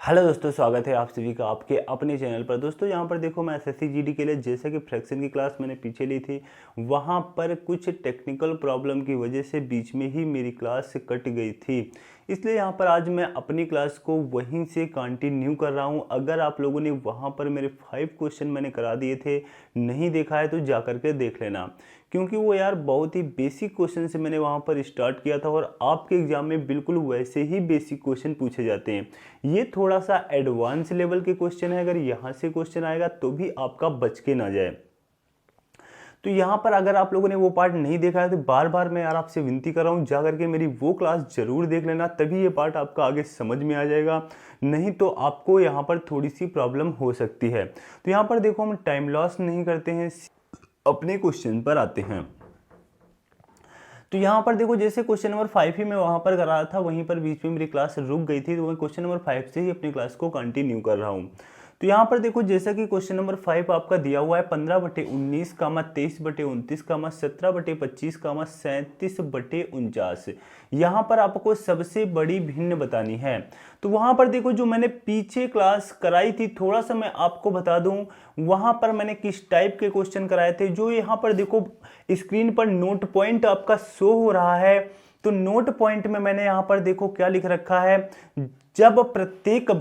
Hello दोस्तों, स्वागत है आप सभी का आपके अपने चैनल पर। दोस्तों यहाँ पर देखो, मैं एसएससी जीडी के लिए जैसा कि फ्रैक्शन की क्लास मैंने पीछे ली थी, वहाँ पर कुछ टेक्निकल प्रॉब्लम की वजह से बीच में ही मेरी क्लास कट गई थी। इसलिए यहाँ पर आज मैं अपनी क्लास को वहीं से कंटिन्यू कर रहा हूँ। अगर आप लोगों ने वहाँ पर मेरे 5 क्वेश्चन मैंने करा दिए थे, नहीं देखा है तो जा करके देख लेना, क्योंकि वो यार बहुत ही बेसिक क्वेश्चन से मैंने वहाँ पर स्टार्ट किया था और आपके एग्जाम में बिल्कुल वैसे ही बेसिक क्वेश्चन पूछे जाते हैं। ये थोड़ा सा एडवांस लेवल के क्वेश्चन है, अगर यहाँ से क्वेश्चन आएगा तो भी आपका बच के ना जाए। तो यहाँ पर अगर आप लोगों ने वो पार्ट नहीं देखा है तो बार बार मैं यार आपसे विनती कर रहा हूँ, जा करके मेरी वो क्लास जरूर देख लेना, तभी ये पार्ट आपका आगे समझ में आ जाएगा। नहीं तो आपको यहाँ पर थोड़ी सी प्रॉब्लम हो सकती है। तो यहाँ पर देखो, हम टाइम लॉस नहीं करते हैं, अपने क्वेश्चन पर आते हैं। तो यहाँ पर देखो, जैसे क्वेश्चन नंबर 5 ही मैं वहाँ पर कर रहा था, वहीं पर बीच में मेरी क्लास रुक गई थी, तो मैं क्वेश्चन नंबर 5 से ही अपनी क्लास को कंटिन्यू कर रहा हूँ। तो यहाँ पर देखो, जैसा कि क्वेश्चन नंबर 5 आपका दिया हुआ है 15/19, 23/29, 17/25, 37/49। यहाँ पर आपको सबसे बड़ी भिन्न बतानी है। तो वहाँ पर देखो, जो मैंने पीछे क्लास कराई थी, थोड़ा सा मैं आपको बता दूं वहाँ पर मैंने किस टाइप के क्वेश्चन कराए थे। जो यहाँ पर देखो स्क्रीन पर नोट पॉइंट आपका शो हो रहा है, तो नोट पॉइंट में मैंने यहाँ पर देखो क्या लिख रखा है, जब प्रत्येक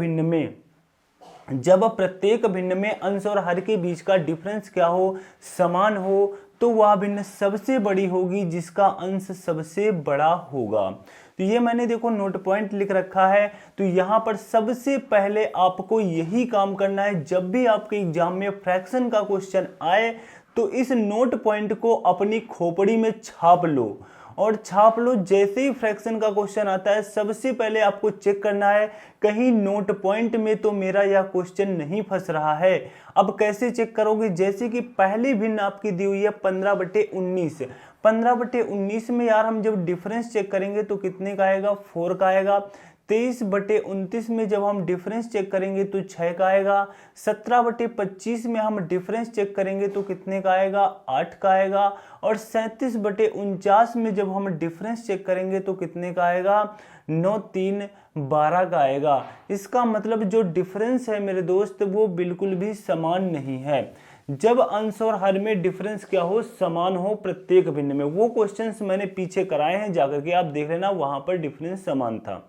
भिन्न में अंश और हर के बीच का डिफरेंस क्या हो, समान हो, तो वह भिन्न सबसे बड़ी होगी जिसका अंश सबसे बड़ा होगा। तो ये मैंने देखो नोट पॉइंट लिख रखा है। तो यहाँ पर सबसे पहले आपको यही काम करना है, जब भी आपके एग्जाम में फ्रैक्शन का क्वेश्चन आए तो इस नोट पॉइंट को अपनी खोपड़ी में छाप लो, और छाप लो। जैसे ही फ्रैक्शन का क्वेश्चन आता है, सबसे पहले आपको चेक करना है कहीं नोट पॉइंट में तो मेरा यह क्वेश्चन नहीं फंस रहा है। अब कैसे चेक करोगे, जैसे कि पहली भिन्न आपकी दी हुई है 15/19। 15/19 में यार हम जब डिफरेंस चेक करेंगे तो कितने का आएगा, 4 का आएगा। 23/29 में जब हम डिफरेंस चेक करेंगे तो 6 का आएगा। 17/25 में हम डिफरेंस चेक करेंगे तो कितने का आएगा, 8 का आएगा। और 37/49 में जब हम डिफरेंस चेक करेंगे तो कितने का आएगा, 9 3 12 का आएगा। इसका मतलब जो डिफरेंस है मेरे दोस्त, वो बिल्कुल भी समान नहीं है। जब अंश और हर में डिफरेंस क्या हो, समान हो प्रत्येक भिन्न में। वो क्वेश्चंस मैंने पीछे कराए हैं, जाकर के आप देख लेना, वहां पर डिफरेंस समान था।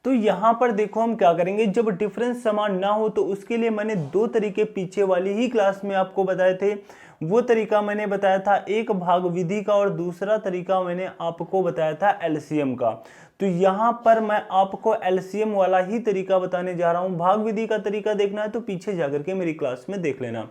तो यहां पर देखो हम क्या करेंगे, जब डिफरेंस समान ना हो तो उसके लिए मैंने 2 तरीके पीछे वाली ही क्लास में आपको बताए थे। वो तरीका मैंने बताया था एक भाग विधि का, और दूसरा तरीका मैंने आपको बताया था एलसीएम का। तो यहाँ पर मैं आपको एलसीएम वाला ही तरीका बताने जा रहा हूँ। भाग विधि का तरीका देखना है तो पीछे जाकर के मेरी क्लास में देख लेना।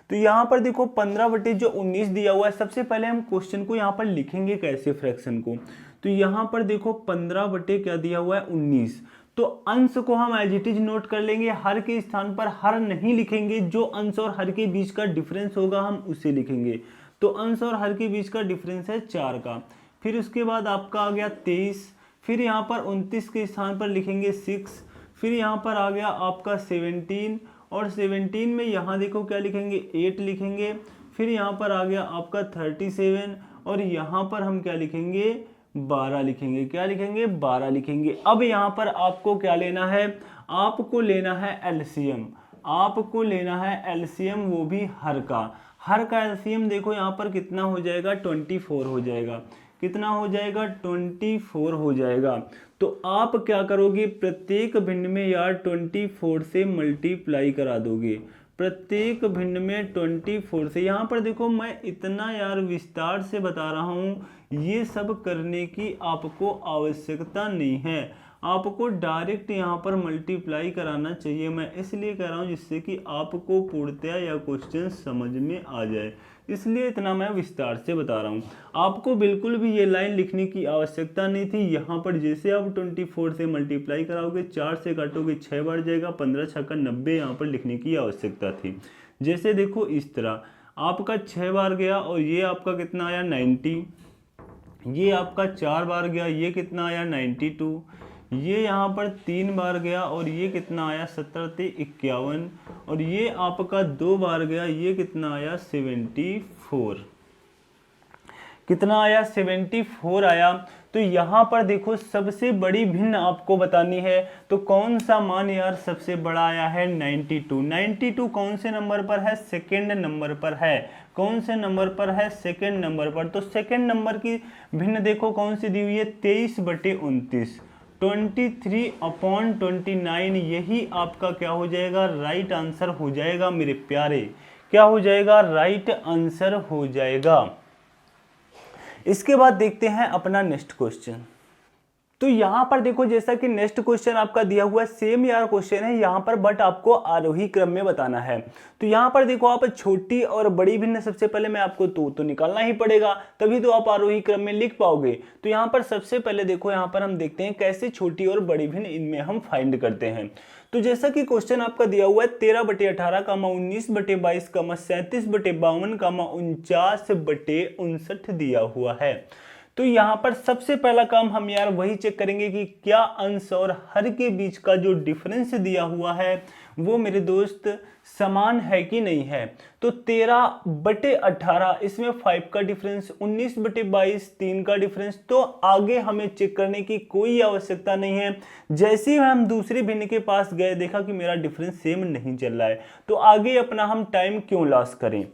तो यहाँ पर देखो 15/19 दिया हुआ है। सबसे पहले हम क्वेश्चन को यहाँ पर लिखेंगे कैसे, फ्रैक्शन को। तो यहाँ पर देखो 15 क्या दिया हुआ है, 19। तो अंश को हम एज इट इज नोट कर लेंगे, हर के स्थान पर हर नहीं लिखेंगे। जो अंश और हर के बीच का डिफरेंस होगा हम उसे लिखेंगे। तो अंश और हर के बीच का डिफरेंस है 4 का। फिर उसके बाद आपका आ गया 23। फिर यहाँ पर 29 के स्थान पर लिखेंगे 6। फिर यहाँ पर आ गया आपका 17, और 17 में यहाँ देखो क्या लिखेंगे, 8 लिखेंगे। फिर यहाँ पर आ गया आपका 37, और यहाँ पर हम क्या लिखेंगे, 12 लिखेंगे। क्या लिखेंगे, 12 लिखेंगे। अब यहाँ पर आपको क्या लेना है, आपको लेना है एलसीएम। आपको लेना है एलसीएम, वो भी हर का एलसीएम देखो यहाँ पर कितना हो जाएगा, 24 हो जाएगा। कितना हो जाएगा, 24 हो जाएगा। तो आप क्या करोगे, प्रत्येक भिन्न में यार 24 से मल्टीप्लाई करा दोगे। प्रत्येक भिन्न में 24 से। यहाँ पर देखो मैं इतना यार विस्तार से बता रहा हूँ, ये सब करने की आपको आवश्यकता नहीं है। आपको डायरेक्ट यहाँ पर मल्टीप्लाई कराना चाहिए। मैं इसलिए कह रहा हूँ जिससे कि आपको पूर्णतया यह क्वेश्चन समझ में आ जाए, इसलिए इतना मैं विस्तार से बता रहा हूँ। आपको बिल्कुल भी ये लाइन लिखने की आवश्यकता नहीं थी। यहाँ पर जैसे आप 24 से मल्टीप्लाई कराओगे, 4 से काटोगे 6 बार जाएगा, 15 छक्का 90 यहाँ पर लिखने की आवश्यकता थी। जैसे देखो इस तरह आपका 6 बार गया, और ये आपका कितना आया, 90। ये आपका 4 बार गया, ये कितना आया, 92। ये यहाँ पर 3 बार गया, और ये कितना आया, 17×51। और ये आपका 2 बार गया, ये कितना आया, 74। कितना आया, 74 आया। तो यहाँ पर देखो सबसे बड़ी भिन्न आपको बतानी है, तो कौन सा मान यार सबसे बड़ा आया है 92। 92 कौन से नंबर पर है, सेकेंड नंबर पर है। कौन से नंबर पर है, सेकेंड नंबर पर। तो सेकेंड नंबर की भिन्न देखो कौन सी दी हुई है, 23/29, 23/29, यही आपका क्या हो जाएगा, राइट आंसर हो जाएगा मेरे प्यारे। क्या हो जाएगा, राइट आंसर हो जाएगा। इसके बाद देखते हैं अपना नेक्स्ट क्वेश्चन। तो यहां पर देखो जैसा कि नेक्स्ट क्वेश्चन आपका दिया हुआ है, सेम यार क्वेश्चन है यहां पर, बट आपको आरोही क्रम में बताना है। तो यहां पर देखो आप छोटी और बड़ी भिन्न, सबसे पहले मैं आपको तो निकालना ही पड़ेगा, तभी तो आप आरोही क्रम में लिख पाओगे। तो यहां पर सबसे पहले देखो, यहां पर हम देखते हैं कैसे छोटी और बड़ी भिन्न इनमें हम फाइंड करते हैं। तो जैसा कि क्वेश्चन आपका दिया हुआ है 13/18, 19/22, 37/52, 49/59 दिया हुआ है। तो यहां पर सबसे पहला काम हम यार वही चेक करेंगे कि क्या अंश और हर के बीच का जो डिफरेंस दिया हुआ है वो मेरे दोस्त समान है कि नहीं है। तो 13/18 इसमें 5 का डिफरेंस, 19/22 3 का डिफरेंस। तो आगे हमें चेक करने की कोई आवश्यकता नहीं है। जैसे ही हम दूसरी भिन्न के पास गए, देखा कि मेरा डिफरेंस सेम नहीं चल रहा है, तो आगे अपना हम टाइम क्यों लॉस करें।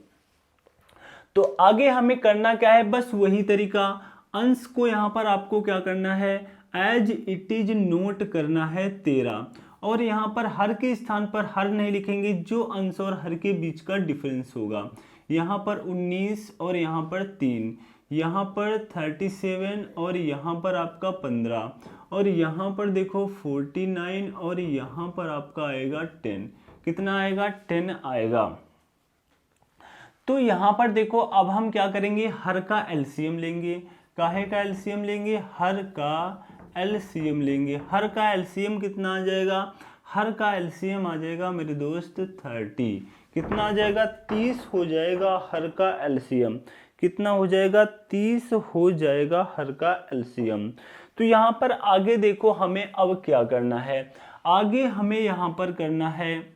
तो आगे हमें करना क्या है, बस वही तरीका, अंश को यहां पर आपको क्या करना है, एज इट इज नोट करना है 13, और यहां पर हर के स्थान पर हर नहीं लिखेंगे, जो अंश और हर के बीच का डिफरेंस होगा। यहां पर 19 और यहां पर 3, यहां पर 37 और यहां पर आपका 15, और यहां पर देखो 49 और यहां पर आपका आएगा 10। कितना आएगा, 10 आएगा। तो यहां पर देखो अब हम क्या करेंगे, हर का एलसीएम लेंगे। काहे का एलसीएम लेंगे, हर का एलसीएम लेंगे। हर का एलसीएम कितना आ जाएगा, हर का एलसीएम आ जाएगा मेरे दोस्त 30। कितना आ जाएगा, 30 हो जाएगा हर का एलसीएम। कितना हो जाएगा, 30 हो जाएगा हर का एलसीएम। तो यहाँ पर आगे देखो हमें अब क्या करना है, आगे हमें यहाँ पर करना है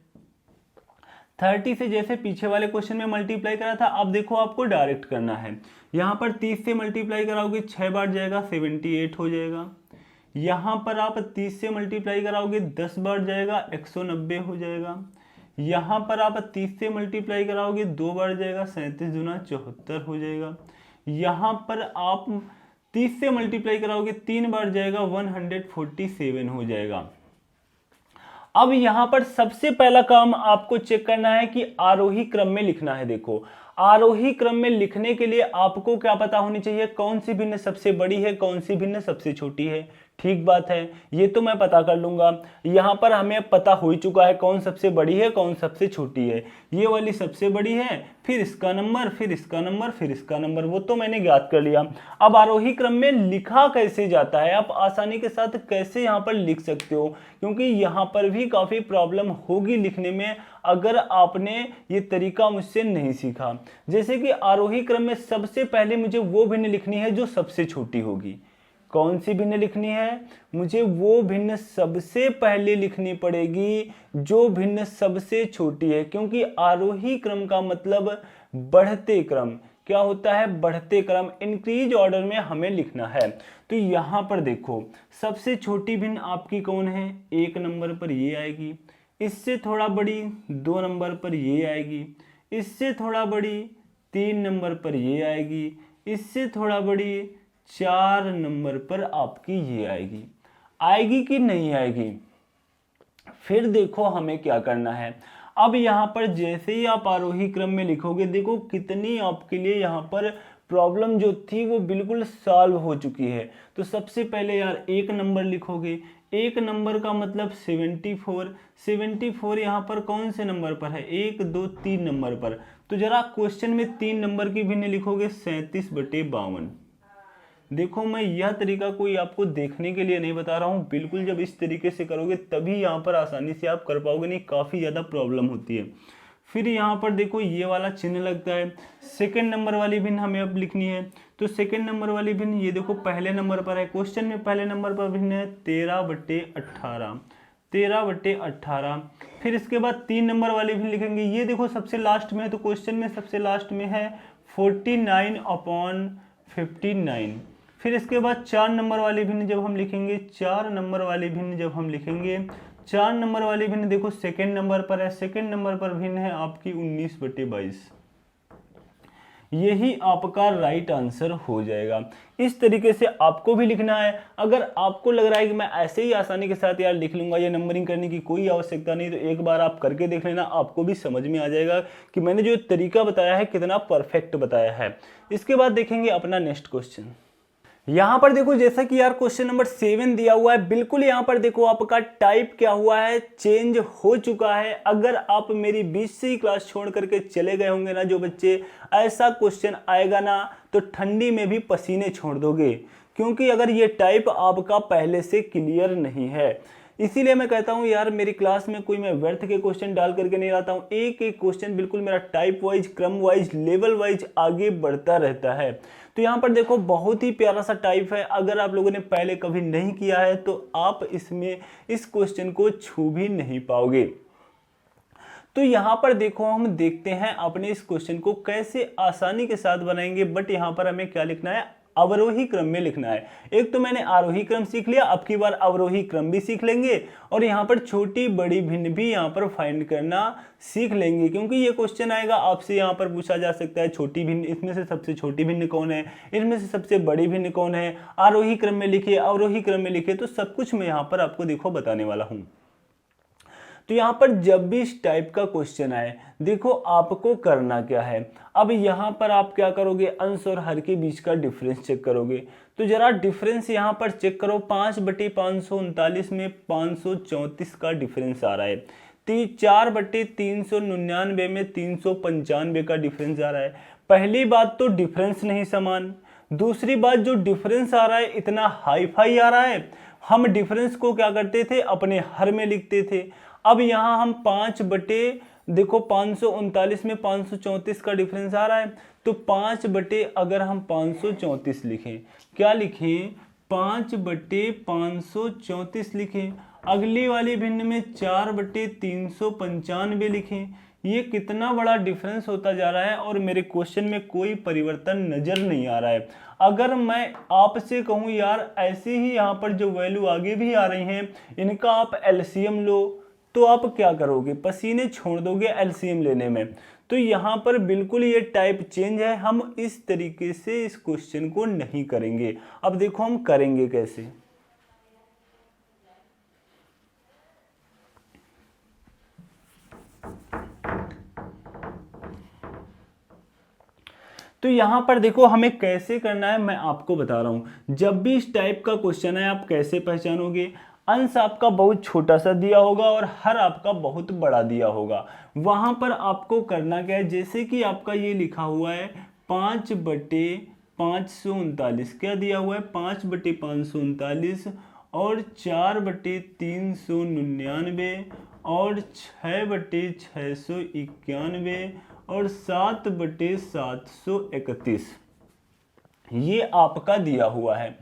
30 से, जैसे पीछे वाले क्वेश्चन में मल्टीप्लाई करा था, अब देखो आपको डायरेक्ट करना है। यहाँ पर 30 से मल्टीप्लाई कराओगे 6 बार जाएगा, 78 हो जाएगा। यहाँ पर आप 30 से मल्टीप्लाई कराओगे 10 बार जाएगा, 190 हो जाएगा। यहाँ पर आप 30 से मल्टीप्लाई कराओगे 2 बार जाएगा, 37 दूना 74 हो जाएगा। यहाँ पर आप 30 से मल्टीप्लाई कराओगे 3 बार जाएगा, 147 हो जाएगा। अब यहां पर सबसे पहला काम आपको चेक करना है कि आरोही क्रम में लिखना है। देखो आरोही क्रम में लिखने के लिए आपको क्या पता होनी चाहिए, कौन सी भिन्न सबसे बड़ी है, कौन सी भिन्न सबसे छोटी है। ठीक बात है, ये तो मैं पता कर लूंगा। यहां पर हमें पता हो ही चुका है कौन सबसे बड़ी है कौन सबसे छोटी है। ये वाली सबसे बड़ी है, फिर इसका नंबर, फिर इसका नंबर, फिर इसका नंबर, वो तो मैंने ज्ञात कर लिया। अब आरोही क्रम में लिखा कैसे जाता है, आप आसानी के साथ कैसे यहाँ पर लिख सकते हो, क्योंकि यहाँ पर भी काफ़ी प्रॉब्लम होगी लिखने में अगर आपने ये तरीका मुझसे नहीं सीखा। जैसे कि आरोही क्रम में सबसे पहले मुझे वो भिन्न लिखनी है जो सबसे छोटी होगी। कौन सी भिन्न लिखनी है, मुझे वो भिन्न सबसे पहले लिखनी पड़ेगी जो भिन्न सबसे छोटी है, क्योंकि आरोही क्रम का मतलब बढ़ते क्रम। क्या होता है, बढ़ते क्रम, इंक्रीज ऑर्डर में हमें लिखना है। तो यहाँ पर देखो सबसे छोटी भिन्न आपकी कौन है, 1 नंबर पर ये आएगी, इससे थोड़ा बड़ी 2 नंबर पर ये आएगी, इससे थोड़ा बड़ी 3 नंबर पर ये आएगी, इससे थोड़ा बड़ी 4 नंबर पर आपकी ये आएगी। आएगी कि नहीं आएगी। फिर देखो हमें क्या करना है, अब यहाँ पर जैसे ही आप आरोही क्रम में लिखोगे, देखो कितनी आपके लिए यहाँ पर प्रॉब्लम जो थी वो बिल्कुल सॉल्व हो चुकी है। तो सबसे पहले यार 1 नंबर लिखोगे, 1 नंबर का मतलब 74, 74 यहाँ पर कौन से नंबर पर है, 1 2 3 नंबर पर। तो जरा क्वेश्चन में 3 नंबर की भिन्न लिखोगे 37/52। देखो मैं यह तरीका कोई आपको देखने के लिए नहीं बता रहा हूँ, बिल्कुल जब इस तरीके से करोगे तभी यहाँ पर आसानी से आप कर पाओगे, नहीं काफ़ी ज़्यादा प्रॉब्लम होती है। फिर यहाँ पर देखो ये वाला चिन्ह लगता है, सेकंड नंबर वाली भिन्न हमें अब लिखनी है। तो सेकंड नंबर वाली भिन्न ये देखो पहले नंबर पर है, क्वेश्चन में पहले नंबर पर भिन्न है 13/18, 13/18। फिर इसके बाद 3 नंबर वाली भिन्न लिखेंगे, ये देखो सबसे लास्ट में है, तो क्वेश्चन में सबसे लास्ट में है 49/59। फिर इसके बाद 4 नंबर वाले भिन्न जब हम लिखेंगे, 4 नंबर वाले भिन्न जब हम लिखेंगे, 4 नंबर वाले भिन्न देखो सेकेंड नंबर पर है, सेकेंड नंबर पर भिन्न है आपकी 19/22। यही आपका राइट आंसर हो जाएगा। इस तरीके से आपको भी लिखना है। अगर आपको लग रहा है कि मैं ऐसे ही आसानी के साथ यार लिख लूंगा, ये नंबरिंग करने की कोई आवश्यकता नहीं, तो एक बार आप करके देख लेना, आपको भी समझ में आ जाएगा कि मैंने जो तरीका बताया है कितना परफेक्ट बताया है। इसके बाद देखेंगे अपना नेक्स्ट क्वेश्चन। यहां पर देखो जैसा कि यार क्वेश्चन नंबर 7 दिया हुआ है, बिल्कुल यहां पर देखो आपका टाइप क्या हुआ है, चेंज हो चुका है। अगर आप मेरी बीच से ही क्लास छोड़ करके चले गए होंगे ना जो बच्चे, ऐसा क्वेश्चन आएगा ना तो ठंडी में भी पसीने छोड़ दोगे, क्योंकि अगर ये टाइप आपका पहले से क्लियर नहीं है। इसीलिए मैं कहता हूं यार मेरी क्लास में कोई मैं व्यर्थ के क्वेश्चन डाल करके नहीं लाता हूं, एक एक क्वेश्चन बिल्कुल मेरा टाइप वाइज, क्रम वाइज, लेवल वाइज आगे बढ़ता रहता है। तो यहाँ पर देखो बहुत ही प्यारा सा टाइप है। अगर आप लोगों ने पहले कभी नहीं किया है तो आप इसमें इस क्वेश्चन को छू भी नहीं पाओगे। तो यहाँ पर देखो हम देखते हैं अपने इस क्वेश्चन को कैसे आसानी के साथ बनाएंगे। बट यहाँ पर हमें क्या लिखना है, अवरोही क्रम में लिखना है। एक तो मैंने आरोही क्रम सीख लिया, अब की बार अवरोही क्रम भी सीख लेंगे और यहाँ पर छोटी बड़ी भिन्न भी यहाँ पर फाइंड करना सीख लेंगे, क्योंकि ये क्वेश्चन आएगा आपसे यहाँ पर पूछा जा सकता है छोटी भिन्न, इसमें से सबसे छोटी भिन्न कौन है, इसमें से सबसे बड़ी भिन्न कौन है, आरोही क्रम में लिखिए, अवरोही क्रम में लिखिए, तो सब कुछ मैं यहाँ पर आपको देखो बताने वाला हूँ। तो यहाँ पर जब भी इस टाइप का क्वेश्चन आए, देखो आपको करना क्या है। अब यहाँ पर आप क्या करोगे, अंश और हर के बीच का डिफरेंस चेक करोगे। तो जरा डिफरेंस यहाँ पर चेक करो, 5/539 में 534 का डिफरेंस आ रहा है। 4/399 में 395 का डिफरेंस आ रहा है। पहली बात तो डिफरेंस नहीं समान, दूसरी बात जो डिफरेंस आ रहा है इतना हाई फाई आ रहा है, हम डिफरेंस को क्या करते थे, अपने हर में लिखते थे। अब यहाँ हम 539 में 534 का डिफरेंस आ रहा है, तो 5 अगर हम 534 लिखें, क्या लिखें, 5/534 लिखें। अगली वाली भिन्न में 4/395 लिखें। ये कितना बड़ा डिफरेंस होता जा रहा है और मेरे क्वेश्चन में कोई परिवर्तन नजर नहीं आ रहा है। अगर मैं आपसे कहूं यार ऐसे ही यहाँ पर जो वैल्यू आगे भी आ रही हैं इनका आप एलसीएम लो, तो आप क्या करोगे, पसीने छोड़ दोगे एलसीएम लेने में। तो यहाँ पर बिल्कुल ये टाइप चेंज है, हम इस तरीके से इस क्वेश्चन को नहीं करेंगे। अब देखो हम करेंगे कैसे। तो यहां पर देखो हमें कैसे करना है मैं आपको बता रहा हूं। जब भी इस टाइप का क्वेश्चन है आप कैसे पहचानोगे, अंश आपका बहुत छोटा सा दिया होगा और हर आपका बहुत बड़ा दिया होगा। वहां पर आपको करना क्या है, जैसे कि आपका ये लिखा हुआ है 5/539, क्या दिया हुआ है 5/539 और 4/399 और 6/691 और 7/731 ये आपका दिया हुआ है।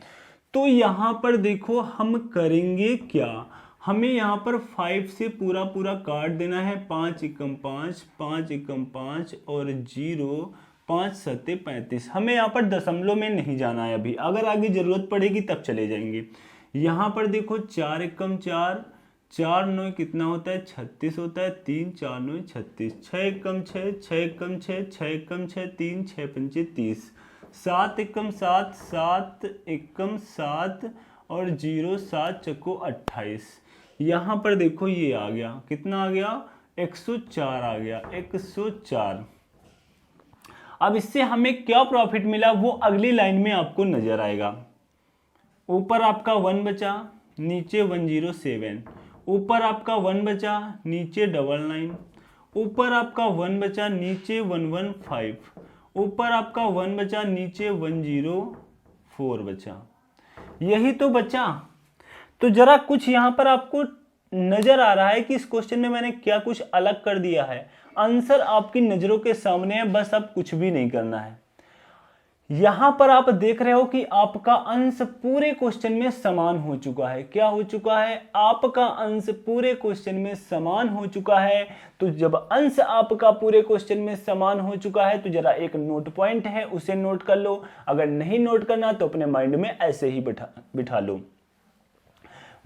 तो यहाँ पर देखो हम करेंगे क्या, हमें यहाँ पर 5 से पूरा पूरा काट देना है, 5 एकम 5, 5 एकम 5 और 0, 5 सत्ते 35। हमें यहाँ पर दशमलव में नहीं जाना है अभी, अगर आगे जरूरत पड़ेगी तब चले जाएंगे। यहाँ पर देखो 4 एकम 4, 4 9 कितना होता है 36 होता है, 3 4 9 36, 6 एकम 6, 6 एकम 6, 6 एकम 6, 3 6 पंचे 30, 7 एकम 7, 7 एकम 7 और 0 7 चक्को 28। यहाँ पर देखो ये आ गया, कितना आ गया 104 आ गया, 104। अब इससे हमें क्या प्रॉफिट मिला वो अगली लाइन में आपको नजर आएगा। ऊपर आपका 1 बचा, नीचे 107, ऊपर आपका 1 बचा, नीचे 99, ऊपर आपका 1 बचा, नीचे 115, ऊपर आपका 1 बचा, नीचे 104 बचा। यही तो बचा। तो जरा कुछ यहां पर आपको नजर आ रहा है कि इस क्वेश्चन में मैंने क्या कुछ अलग कर दिया है। आंसर आपकी नजरों के सामने है, बस अब कुछ भी नहीं करना है। यहां पर आप देख रहे हो कि आपका अंश पूरे क्वेश्चन में समान हो चुका है। क्या हो चुका है? आपका अंश पूरे क्वेश्चन में समान हो चुका है। तो जब अंश आपका पूरे क्वेश्चन में समान हो चुका है तो जरा एक नोट पॉइंट है उसे नोट कर लो। अगर नहीं नोट करना तो अपने माइंड में ऐसे ही बिठा लो।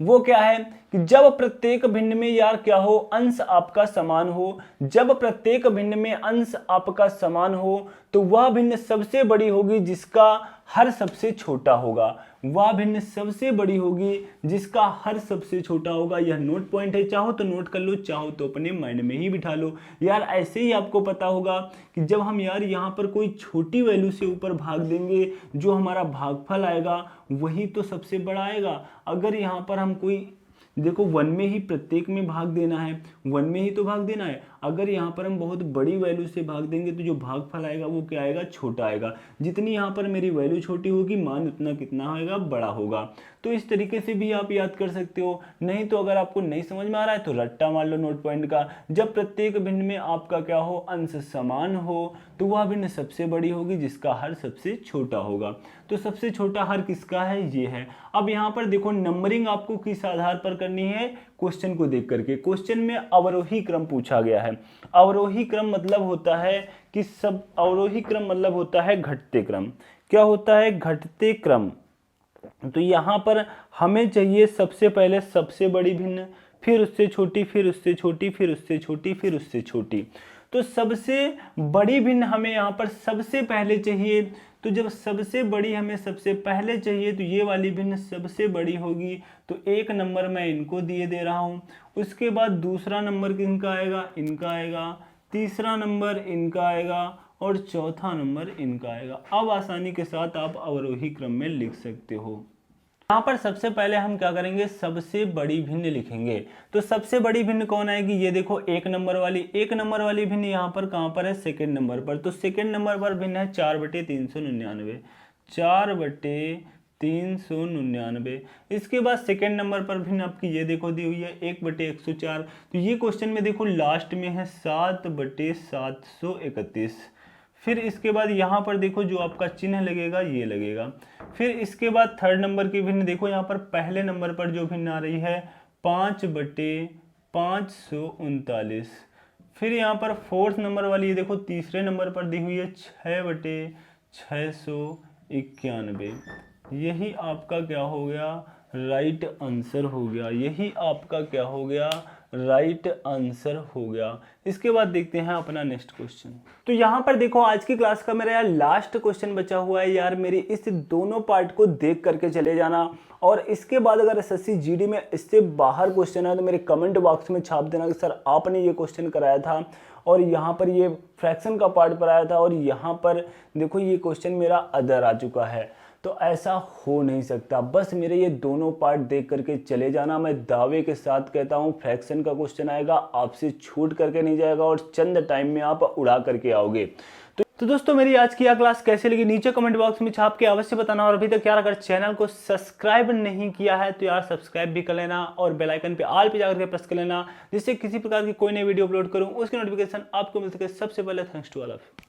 वो क्या है कि जब प्रत्येक भिन्न में यार क्या हो, अंश आपका समान हो। जब प्रत्येक भिन्न में अंश आपका समान हो तो वह भिन्न सबसे बड़ी होगी जिसका हर सबसे छोटा होगा। वह भिन्न सबसे बड़ी होगी जिसका हर सबसे छोटा होगा। यह नोट पॉइंट है, चाहो तो नोट कर लो, चाहो तो अपने माइंड में ही बिठा लो। यार ऐसे ही आपको पता होगा कि जब हम यार यहाँ पर कोई छोटी वैल्यू से ऊपर भाग देंगे, जो हमारा भागफल आएगा वही तो सबसे बड़ा आएगा। अगर यहाँ पर हम कोई देखो 1 में ही प्रत्येक में भाग देना है, 1 में ही तो भाग देना है। अगर यहाँ पर हम बहुत बड़ी वैल्यू से भाग देंगे तो जो भागफल आएगा वो क्या आएगा? छोटा आएगा। जितनी यहाँ पर मेरी वैल्यू छोटी होगी मान उतना कितना होगा? बड़ा होगा। तो इस तरीके से भी आप याद कर सकते हो। नहीं तो अगर आपको नहीं समझ में आ रहा है तो रट्टा मार लो नोट पॉइंट का। जब प्रत्येक भिन्न में आपका क्या हो? अंश समान हो तो वह भिन्न सबसे बड़ी होगी जिसका हर सबसे छोटा होगा। तो सबसे छोटा हर किसका है? ये है। अब यहाँ पर देखो नंबरिंग आपको किस आधार पर करनी है? क्वेश्चन को देख करके। क्वेश्चन में अवरोही क्रम पूछा गया है। अवरोही क्रम मतलब होता है कि अवरोही क्रम मतलब होता है घटते क्रम। क्या होता है? घटते क्रम। तो यहाँ पर हमें चाहिए सबसे पहले सबसे बड़ी भिन्न, फिर उससे छोटी, फिर उससे छोटी, फिर उससे छोटी, फिर उससे छोटी। तो सबसे बड़ी भिन्न हमें यहाँ पर सबसे पहले चाहिए। तो जब सबसे बड़ी हमें सबसे पहले चाहिए तो ये वाली भिन्न सबसे बड़ी होगी। तो 1 नंबर मैं इनको दिए दे रहा हूँ। उसके बाद दूसरा नंबर किनका आएगा? इनका आएगा। तीसरा नंबर इनका आएगा और चौथा नंबर इनका आएगा। अब आसानी के साथ आप अवरोही क्रम में लिख सकते हो। यहाँ पर सबसे पहले हम क्या करेंगे? सबसे बड़ी भिन्न लिखेंगे। तो सबसे बड़ी भिन्न कौन आएगी? ये देखो 1 नंबर वाली। 1 नंबर वाली भिन्न यहाँ पर कहाँ पर है? सेकंड नंबर पर। तो सेकंड नंबर पर भिन्न है 4/399। 4/399। इसके बाद सेकंड नंबर पर भिन्न आपकी ये देखो दी हुई है 1/104। तो ये क्वेश्चन में देखो लास्ट में है 7/731। फिर इसके बाद यहाँ पर देखो जो आपका चिन्ह लगेगा ये लगेगा। फिर इसके बाद थर्ड नंबर की भिन्न देखो यहाँ पर पहले नंबर पर जो भिन्न आ रही है 5/539। फिर यहाँ पर फोर्थ नंबर वाली ये देखो तीसरे नंबर पर दी हुई है 6/691। यही आपका क्या हो गया? राइट आंसर हो गया। यही आपका क्या हो गया? राइट आंसर हो गया। इसके बाद देखते हैं अपना नेक्स्ट क्वेश्चन। तो यहाँ पर देखो आज की क्लास का मेरा यार लास्ट क्वेश्चन बचा हुआ है। यार मेरे इस दोनों पार्ट को देख करके चले जाना और इसके बाद अगर एसएससी जीडी में इससे बाहर क्वेश्चन है तो मेरे कमेंट बॉक्स में छाप देना कि सर आपने ये क्वेश्चन कराया था और यहाँ पर ये फ्रैक्शन का पार्ट पर आया था और यहाँ पर देखो ये क्वेश्चन मेरा अदर आ चुका है। तो ऐसा हो नहीं सकता। बस मेरे ये दोनों पार्ट देख करके चले जाना। मैं दावे के साथ कहता हूँ फ्रैक्शन का क्वेश्चन आएगा, आपसे छूट करके नहीं जाएगा और चंद टाइम में आप उड़ा करके आओगे। तो दोस्तों मेरी आज की यह क्लास कैसी लगी नीचे कमेंट बॉक्स में छाप के अवश्य बताना। और अभी तक यार अगर चैनल को सब्सक्राइब नहीं किया है तो यार सब्सक्राइब भी कर लेना और बेल आइकन पे ऑल पे जाकर के प्रेस कर लेना, जिससे किसी प्रकार की कोई नई वीडियो अपलोड करूं उसकी नोटिफिकेशन आपको मिल सके सबसे पहले। Thanks to all of you.